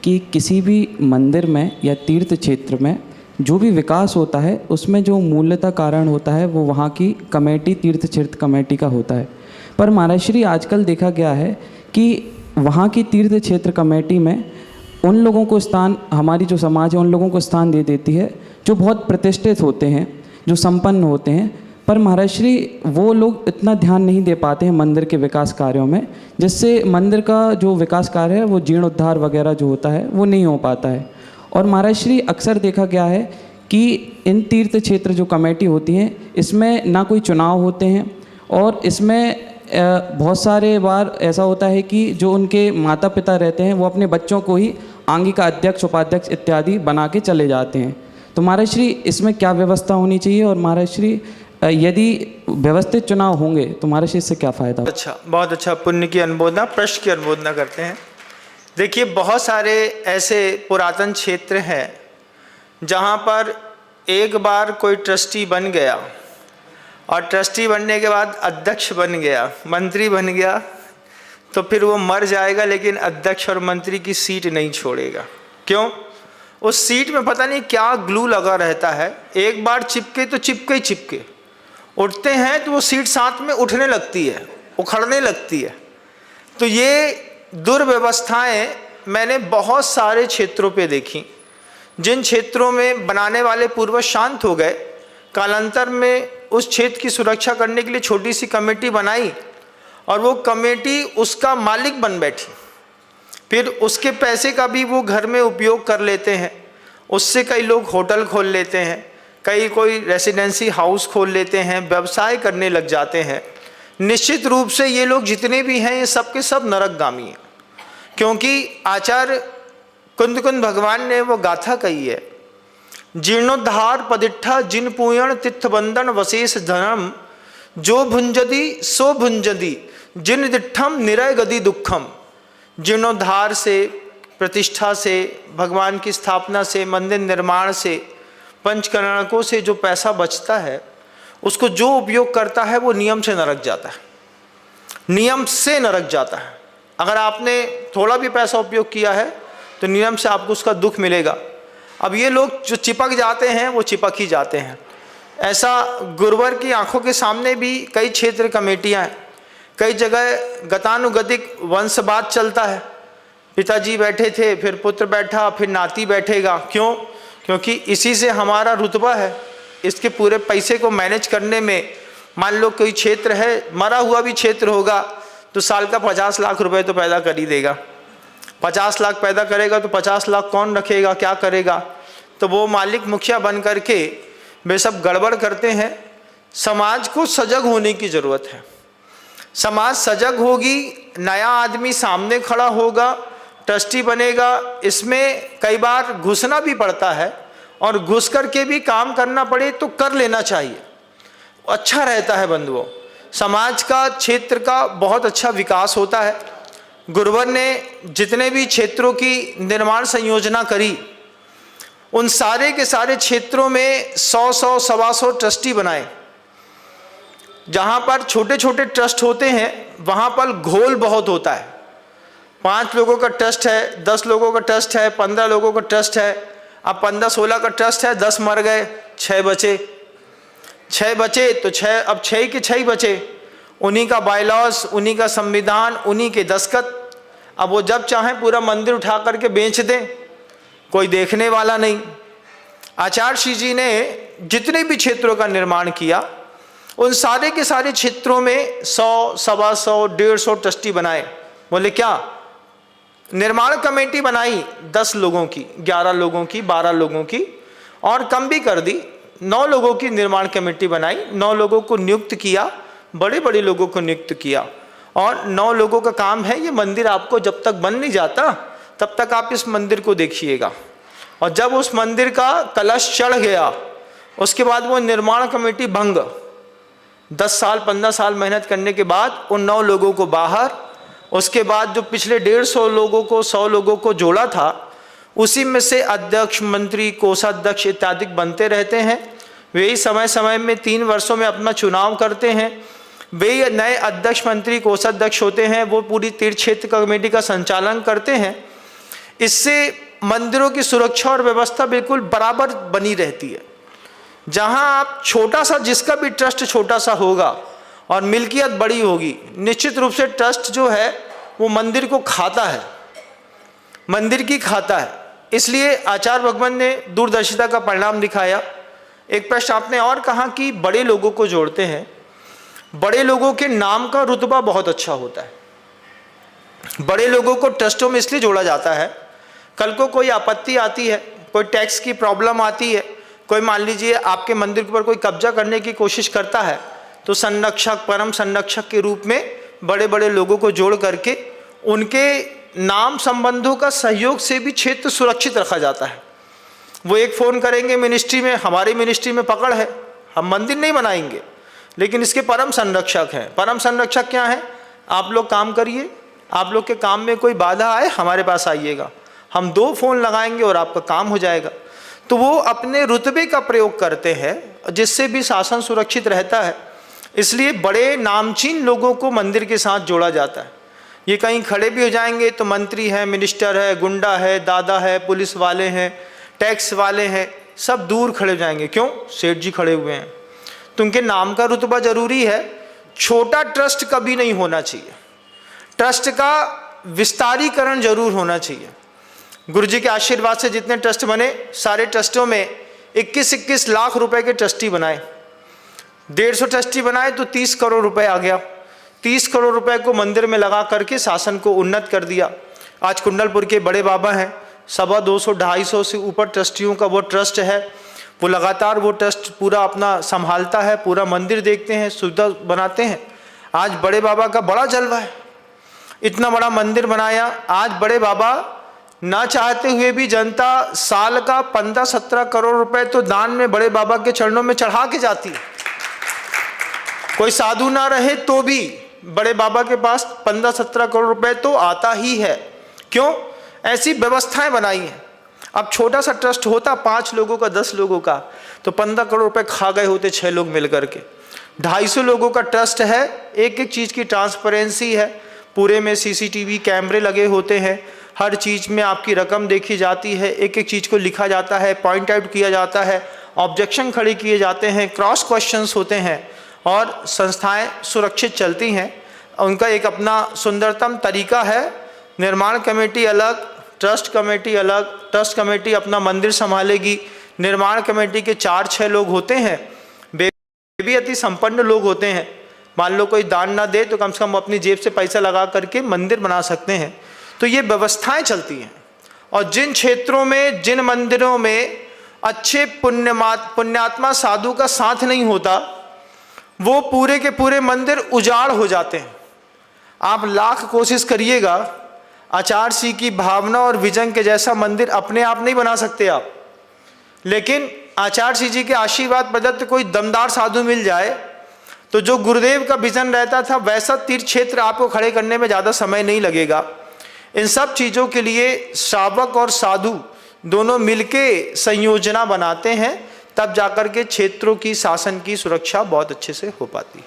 कि किसी भी मंदिर में या तीर्थ क्षेत्र में जो भी विकास होता है उसमें जो मूलतः कारण होता है वो वहाँ की कमेटी, तीर्थ क्षेत्र कमेटी का होता है। पर महाराज श्री आजकल देखा गया है कि वहाँ की तीर्थ क्षेत्र कमेटी में उन लोगों को स्थान, हमारी जो समाज है उन लोगों को स्थान दे देती है जो बहुत प्रतिष्ठित होते हैं, जो संपन्न होते हैं। पर महाराज श्री वो लोग इतना ध्यान नहीं दे पाते हैं मंदिर के विकास कार्यों में, जिससे मंदिर का जो विकास कार्य है वो जीर्णोद्धार वगैरह जो होता है वो नहीं हो पाता है। और महाराज श्री अक्सर देखा गया है कि इन तीर्थ क्षेत्र जो कमेटी होती हैं इसमें ना कोई चुनाव होते हैं और इसमें बहुत सारे बार ऐसा होता है कि जो उनके माता पिता रहते हैं वो अपने बच्चों को ही आंगिका अध्यक्ष, उपाध्यक्ष इत्यादि बना के चले जाते हैं। तो महाराज श्री इसमें क्या व्यवस्था होनी चाहिए और महाराज श्री यदि व्यवस्थित चुनाव होंगे तो महाराज श्री इससे क्या फ़ायदा? अच्छा, बहुत अच्छा। पुण्य की अनुमोदना, प्रश्न की अनुमोदना करते हैं। देखिए, बहुत सारे ऐसे पुरातन क्षेत्र हैं जहाँ पर एक बार कोई ट्रस्टी बन गया और ट्रस्टी बनने के बाद अध्यक्ष बन गया, मंत्री बन गया, तो फिर वो मर जाएगा लेकिन अध्यक्ष और मंत्री की सीट नहीं छोड़ेगा। क्यों? उस सीट में पता नहीं क्या ग्लू लगा रहता है, एक बार चिपके तो चिपके ही चिपके, उठते हैं तो वो सीट साथ में उठने लगती है, उखड़ने लगती है। तो ये दुर्व्यवस्थाएं मैंने बहुत सारे क्षेत्रों पे देखी। जिन क्षेत्रों में बनाने वाले पूर्वज शांत हो गए, कालांतर में उस क्षेत्र की सुरक्षा करने के लिए छोटी सी कमेटी बनाई और वो कमेटी उसका मालिक बन बैठी। फिर उसके पैसे का भी वो घर में उपयोग कर लेते हैं। उससे कई लोग होटल खोल लेते हैं, कई कोई रेसिडेंसी हाउस खोल लेते हैं, व्यवसाय करने लग जाते हैं। निश्चित रूप से ये लोग जितने भी हैं ये सब के सब नरकगामी हैं, क्योंकि आचार्य कुंद भगवान ने वो गाथा कही है, जीर्णोद्धार पदिट्ठा जिन पूयण तिथबंधन वशेष धनम, जो भुंजदी सो भुंजदी जिन दिट्ठम निरय गति दुखम। जीर्णोद्धार से, प्रतिष्ठा से, भगवान की स्थापना से, मंदिर निर्माण से, पंचकर्णकों से जो पैसा बचता है उसको जो उपयोग करता है वो नियम से नरक जाता है, नियम से नरक जाता है। अगर आपने थोड़ा भी पैसा उपयोग किया है तो नियम से आपको उसका दुख मिलेगा। अब ये लोग जो चिपक जाते हैं वो चिपक ही जाते हैं। ऐसा गुरुवर की आंखों के सामने भी कई क्षेत्र कमेटियां हैं, कई जगह गतानुगतिक वंशवाद चलता है। पिताजी बैठे थे, फिर पुत्र बैठा, फिर नाती बैठेगा। क्यों? क्योंकि इसी से हमारा रुतबा है। इसके पूरे पैसे को मैनेज करने में, मान लो कोई क्षेत्र है, मरा हुआ भी क्षेत्र होगा तो साल का 50 लाख रुपए तो पैदा कर ही देगा। 50 लाख पैदा करेगा तो 50 लाख कौन रखेगा, क्या करेगा? तो वो मालिक मुखिया बन करके वे सब गड़बड़ करते हैं। समाज को सजग होने की ज़रूरत है। समाज सजग होगी, नया आदमी सामने खड़ा होगा, ट्रस्टी बनेगा। इसमें कई बार घुसना भी पड़ता है और घुस करके भी काम करना पड़े तो कर लेना चाहिए, अच्छा रहता है बंधुओं। समाज का, क्षेत्र का बहुत अच्छा विकास होता है। गुरुवर ने जितने भी क्षेत्रों की निर्माण संयोजना करी उन सारे के सारे क्षेत्रों में 100 सवा 100 ट्रस्टी बनाए। जहाँ पर छोटे छोटे ट्रस्ट होते हैं वहाँ पर घोल बहुत होता है। 5 लोगों का ट्रस्ट है, 10 लोगों का ट्रस्ट है, 15 लोगों का ट्रस्ट है। अब 15-16 का ट्रस्ट है, 10 मर गए, 6 बचे। 6 बचे तो 6, अब 6 के 6 बचे। उन्हीं का बायलॉस, उन्हीं का संविधान, उन्हीं के दस्तखत। अब वो जब चाहें पूरा मंदिर उठा करके बेच दें, कोई देखने वाला नहीं। आचार्य श्री जी ने जितने भी क्षेत्रों का निर्माण किया उन सारे के सारे क्षेत्रों में 100, सवा 100, 150 ट्रस्टी बनाए। बोले क्या? निर्माण कमेटी बनाई 10 लोगों की, 11 लोगों की, 12 लोगों की, और कम भी कर दी, 9 लोगों की निर्माण कमेटी बनाई। 9 लोगों को नियुक्त किया, बड़े बड़े लोगों को नियुक्त किया। और 9 लोगों का काम है, ये मंदिर आपको जब तक बन नहीं जाता तब तक आप इस मंदिर को देखिएगा। और जब उस मंदिर का कलश चढ़ गया उसके बाद वो निर्माण कमेटी भंग। 10 साल 15 साल मेहनत करने के बाद उन 9 लोगों को बाहर, उसके बाद जो पिछले 150 लोगों को, 100 लोगों को जोड़ा था उसी में से अध्यक्ष, मंत्री, कोषाध्यक्ष इत्यादि बनते रहते हैं। वे ही समय समय में 3 वर्षों में अपना चुनाव करते हैं। वे नए अध्यक्ष, मंत्री, कोषाध्यक्ष होते हैं, वो पूरी तीर्थ क्षेत्र कमेटी का संचालन करते हैं। इससे मंदिरों की सुरक्षा और व्यवस्था बिल्कुल बराबर बनी रहती है। जहां आप छोटा सा, जिसका भी ट्रस्ट छोटा सा होगा और मिल्कियत बड़ी होगी, निश्चित रूप से ट्रस्ट जो है वो मंदिर को खाता है, मंदिर की खाता है। इसलिए आचार्य भगवान ने दूरदर्शिता का परिणाम दिखाया। एक प्रश्न आपने और कहा कि बड़े लोगों को जोड़ते हैं। बड़े लोगों के नाम का रुतबा बहुत अच्छा होता है। बड़े लोगों को ट्रस्टों में इसलिए जोड़ा जाता है, कल को कोई आपत्ति आती है, कोई टैक्स की प्रॉब्लम आती है, कोई मान लीजिए आपके मंदिर के ऊपर कोई कब्जा करने की कोशिश करता है, तो संरक्षक, परम संरक्षक के रूप में बड़े बड़े लोगों को जोड़ करके उनके नाम संबंधों का सहयोग से भी क्षेत्र सुरक्षित रखा जाता है। वो एक फ़ोन करेंगे मिनिस्ट्री में, हमारी मिनिस्ट्री में पकड़ है, हम मंदिर नहीं बनाएंगे, लेकिन इसके परम संरक्षक हैं। परम संरक्षक क्या है? आप लोग काम करिए, आप लोग के काम में कोई बाधा आए हमारे पास आइएगा, हम 2 फ़ोन लगाएंगे और आपका काम हो जाएगा। तो वो अपने रुतबे का प्रयोग करते हैं, जिससे भी शासन सुरक्षित रहता है। इसलिए बड़े नामचीन लोगों को मंदिर के साथ जोड़ा जाता है। ये कहीं खड़े भी हो जाएंगे तो मंत्री है, मिनिस्टर है, गुंडा है, दादा है, पुलिस वाले हैं, टैक्स वाले हैं, सब दूर खड़े हो जाएंगे। क्यों? सेठ जी खड़े हुए हैं। तो उनके नाम का रुतबा जरूरी है। छोटा ट्रस्ट कभी नहीं होना चाहिए, ट्रस्ट का विस्तारीकरण जरूर होना चाहिए। गुरु जी के आशीर्वाद से जितने ट्रस्ट बने, सारे ट्रस्टों में 21-21 लाख रुपए के ट्रस्टी बनाए। 150 ट्रस्टी बनाए तो 30 करोड़ रुपए आ गया। 30 करोड़ रुपए को मंदिर में लगा करके शासन को उन्नत कर दिया। आज कुंडलपुर के बड़े बाबा हैं, 250-250 से ऊपर ट्रस्टियों का वो ट्रस्ट है। वो लगातार वो ट्रस्ट पूरा अपना संभालता है, पूरा मंदिर देखते हैं, सुविधा बनाते हैं। आज बड़े बाबा का बड़ा जलवा है, इतना बड़ा मंदिर बनाया। आज बड़े बाबा ना चाहते हुए भी जनता साल का 15-17 करोड़ रुपए तो दान में बड़े बाबा के चरणों में चढ़ा के जाती है। कोई साधु ना रहे तो भी बड़े बाबा के पास 15-17 करोड़ रुपए तो आता ही है। क्यों? ऐसी व्यवस्थाएं बनाई हैं। अब छोटा सा ट्रस्ट होता 5 लोगों का, 10 लोगों का, तो 15 करोड़ रुपए खा गए होते 6 लोग मिलकर के। 250 लोगों का ट्रस्ट है, एक एक चीज़ की ट्रांसपेरेंसी है, पूरे में CCTV कैमरे लगे होते हैं, हर चीज़ में आपकी रकम देखी जाती है, एक एक चीज़ को लिखा जाता है, पॉइंट आउट किया जाता है, ऑब्जेक्शन खड़े किए जाते हैं, क्रॉस क्वेश्चंस होते हैं और संस्थाएं सुरक्षित चलती हैं। उनका एक अपना सुंदरतम तरीका है। निर्माण कमेटी अलग, ट्रस्ट कमेटी अलग। ट्रस्ट कमेटी अपना मंदिर संभालेगी, निर्माण कमेटी के 4-6 लोग होते हैं, वे भी अति संपन्न लोग होते हैं। मान लो कोई दान ना दे तो कम से कम अपनी जेब से पैसा लगा करके मंदिर बना सकते हैं। तो ये व्यवस्थाएं चलती हैं। और जिन क्षेत्रों में, जिन मंदिरों में अच्छे पुण्यात्मा साधु का साथ नहीं होता, वो पूरे के पूरे मंदिर उजाड़ हो जाते हैं। आप लाख कोशिश करिएगा, आचार्य सिंह की भावना और विजन के जैसा मंदिर अपने आप नहीं बना सकते आप। लेकिन आचार्य सिंह जी के आशीर्वाद प्रदत्त कोई दमदार साधु मिल जाए तो जो गुरुदेव का विजन रहता था वैसा तीर्थ क्षेत्र आपको खड़े करने में ज़्यादा समय नहीं लगेगा। इन सब चीज़ों के लिए श्रावक और साधु दोनों मिलके संयोजना बनाते हैं, तब जाकर के क्षेत्रों की, शासन की सुरक्षा बहुत अच्छे से हो पाती है।